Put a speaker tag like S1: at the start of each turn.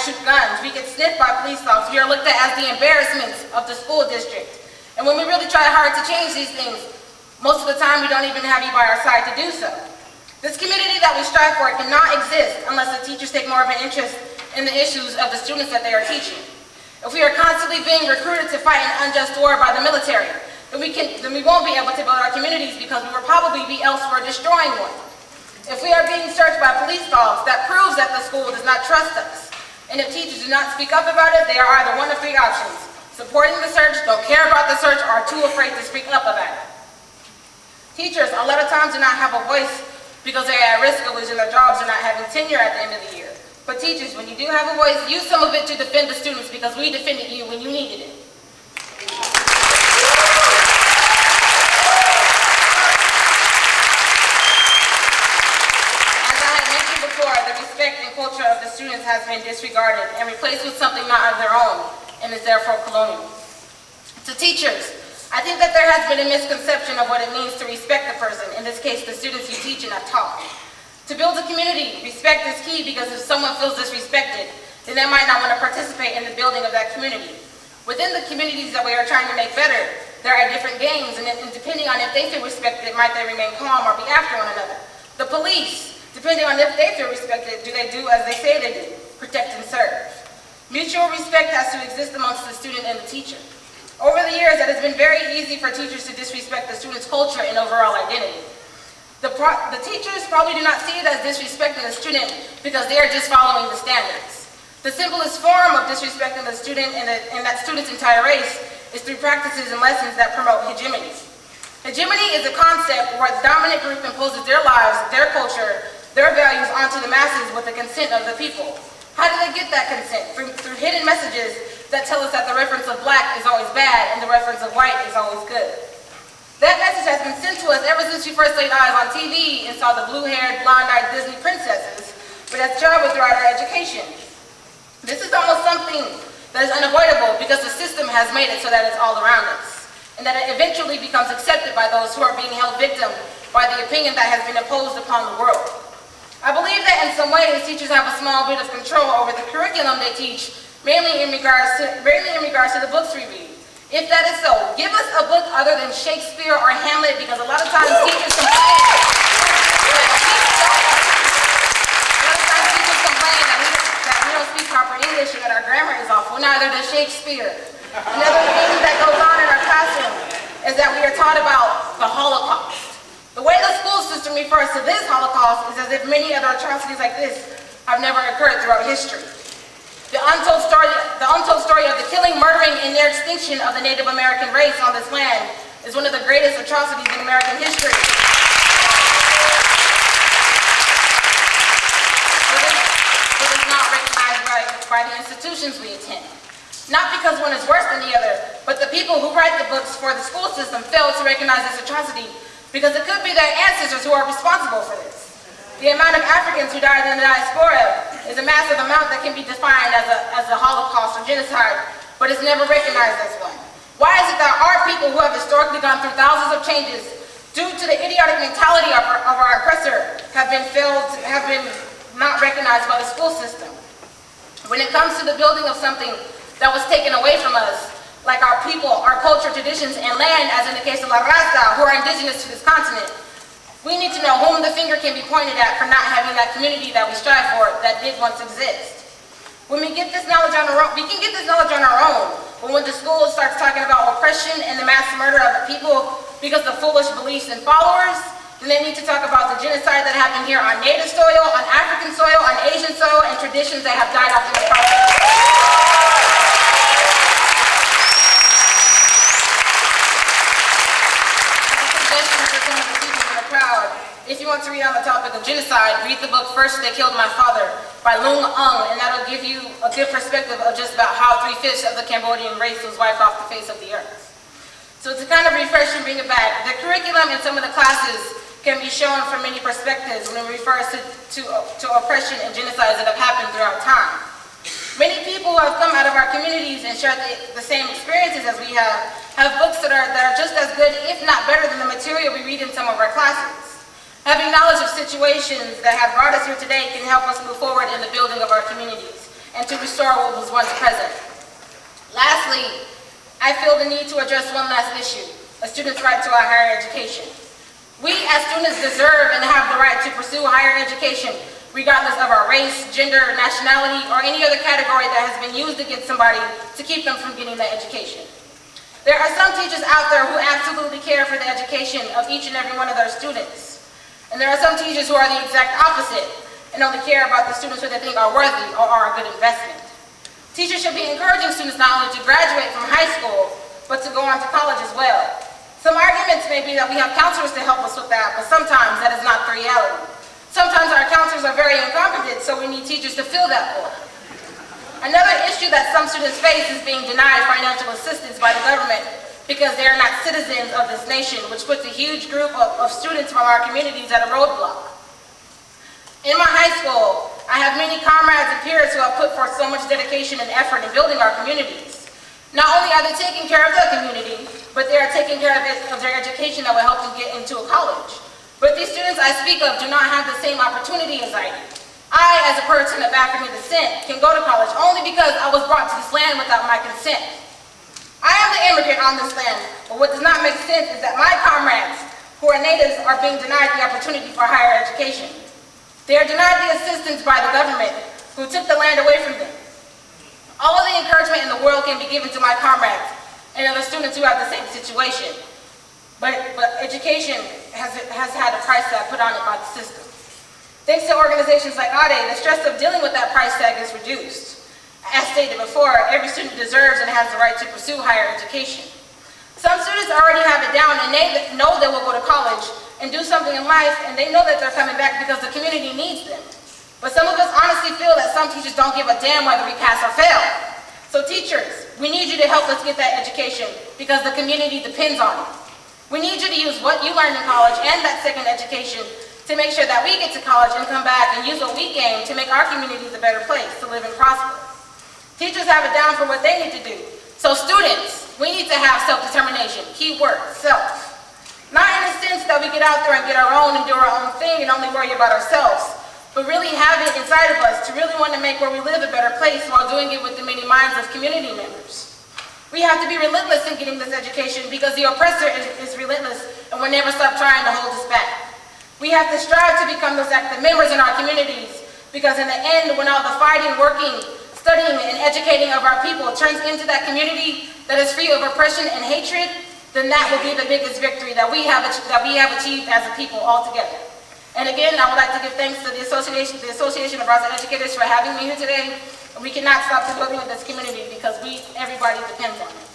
S1: shoot guns, we get sniffed by police officers, we are looked at as the embarrassments of the school district. And when we really try hard to change these things, most of the time we don't even have you by our side to do so. This community that we strive for cannot exist unless the teachers take more of an interest in the issues of the students that they are teaching. If we are constantly being recruited to fight an unjust war by the military, then we won't be able to build our communities because we will probably be elsewhere destroying one. If we are being searched by police dogs, that proves that the school does not trust us. And if teachers do not speak up about it, they are either one of three options: supporting the search, don't care about the search, or are too afraid to speak up about it. Teachers a lot of times do not have a voice because they are at risk of losing their jobs or not having tenure at the end of the year. But teachers, when you do have a voice, use some of it to defend the students because we defended you when you needed it. As I had mentioned before, the respect and culture of the students has been disregarded and replaced with something not of their own and is therefore colonial. To teachers, I think that there has been a misconception of what it means to respect the person, in this case the students you teach and have taught. To build a community, respect is key because if someone feels disrespected, then they might not want to participate in the building of that community. Within the communities that we are trying to make better, there are different games, and depending on if they feel respected, might they remain calm or be after one another. The police, depending on if they feel respected, do they do as they say they do, protect and serve. Mutual respect has to exist amongst the student and the teacher. Over the years, it has been very easy for teachers to disrespect the student's culture and overall identity. The teachers probably do not see it as disrespecting the student because they are just following the standards. The simplest form of disrespecting the student and that student's entire race is through practices and lessons that promote hegemony. Hegemony is a concept where the dominant group imposes their lives, their culture, their values onto the masses with the consent of the people. How do they get that consent? Through hidden messages that tell us that the reference of black is always bad and the reference of white is always good. That message has been sent to us ever since we first laid eyes on TV and saw the blue-haired, blonde-eyed Disney princesses, but has traveled throughout our education. This is almost something that is unavoidable because the system has made it so that it's all around us, and that it eventually becomes accepted by those who are being held victim by the opinion that has been imposed upon the world. I believe that in some ways teachers have a small bit of control over the curriculum they teach, mainly in regards to the books we read. If that is so, give us a book other than Shakespeare or Hamlet, because a lot of times teachers complain that we don't speak proper English or that our grammar is awful. Neither does Shakespeare. Another thing that goes on in our classroom is that we are taught about the Holocaust. The way the school system refers to this Holocaust is as if many other atrocities like this have never occurred throughout history. The untold story of the killing, murdering, and near extinction of the Native American race on this land is one of the greatest atrocities in American history. It is not recognized by the institutions we attend. Not because one is worse than the other, but the people who write the books for the school system fail to recognize this atrocity because it could be their ancestors who are responsible for this. The amount of Africans who died in the diaspora is a massive amount that can be defined as a Holocaust or genocide, but is never recognized as one. Why is it that our people who have historically gone through thousands of changes due to the idiotic mentality of our oppressor have been not recognized by the school system? When it comes to the building of something that was taken away from us, like our people, our culture, traditions, and land, as in the case of La Raza, who are indigenous to this continent, we need to know whom the finger can be pointed at for not having that community that we strive for that did once exist. When we get this knowledge on our own, we can get this knowledge on our own, but when the school starts talking about oppression and the mass murder of the people because of foolish beliefs and followers, then they need to talk about the genocide that happened here on native soil, on African soil, on Asian soil, and traditions that have died off in this process. If you want to read on the topic of genocide, read the book First They Killed My Father by Lung Ung, and that'll give you a good perspective of just about how 3/5 of the Cambodian race was wiped off the face of the earth. So to kind of refresh and bring it back, the curriculum in some of the classes can be shown from many perspectives when it refers to oppression and genocides that have happened throughout time. Many people who have come out of our communities and shared the same experiences as we have books that are just as good, if not better, than the material we read in some of our classes. Having knowledge of situations that have brought us here today can help us move forward in the building of our communities. and to restore what was once present. Lastly, I feel the need to address one last issue, a student's right to a higher education. We as students deserve and have the right to pursue higher education regardless of our race, gender, nationality, or any other category that has been used against somebody to keep them from getting that education. There are some teachers out there who absolutely care for the education of each and every one of their students. And there are some teachers who are the exact opposite and only care about the students who they think are worthy or are a good investment. Teachers should be encouraging students not only to graduate from high school, but to go on to college as well. Some arguments may be that we have counselors to help us with that, but sometimes that is not the reality. Sometimes our counselors are very incompetent, so we need teachers to fill that void. Another issue that some students face is being denied financial assistance by the government because they are not citizens of this nation, which puts a huge group of students from our communities at a roadblock. In my high school, I have many comrades and peers who have put forth so much dedication and effort in building our communities. Not only are they taking care of the community, but they are taking care of their education that will help them get into a college. But these students I speak of do not have the same opportunity as I do. I, as a person of African descent, can go to college only because I was brought to this land without my consent. I am the immigrant on this land, but what does not make sense is that my comrades, who are natives, are being denied the opportunity for higher education. They are denied the assistance by the government, who took the land away from them. All of the encouragement in the world can be given to my comrades and other students who have the same situation. But education has had a price tag put on it by the system. Thanks to organizations like ADE, the stress of dealing with that price tag is reduced. As stated before, every student deserves and has the right to pursue higher education. Some students already have it down and they know they will go to college and do something in life, and they know that they're coming back because the community needs them. But some of us honestly feel that some teachers don't give a damn whether we pass or fail. So teachers, we need you to help us get that education because the community depends on it. We need you to use what you learned in college and that second education to make sure that we get to college and come back and use what we gained to make our communities a better place to live and prosper. Teachers have it down for what they need to do. So students, we need to have self-determination. Key word, self. Not in the sense that we get out there and get our own and do our own thing and only worry about ourselves, but really have it inside of us to really want to make where we live a better place while doing it with the many minds of community members. We have to be relentless in getting this education because the oppressor is relentless and will never stop trying to hold us back. We have to strive to become those active members in our communities because in the end, when all the fighting, working, studying, and educating of our people turns into that community that is free of oppression and hatred, then that will be the biggest victory that we have achieved as a people altogether. And again, I would like to give thanks to the Association of Brazilian Educators for having me here today. We cannot stop the building of this community because everybody depends on it.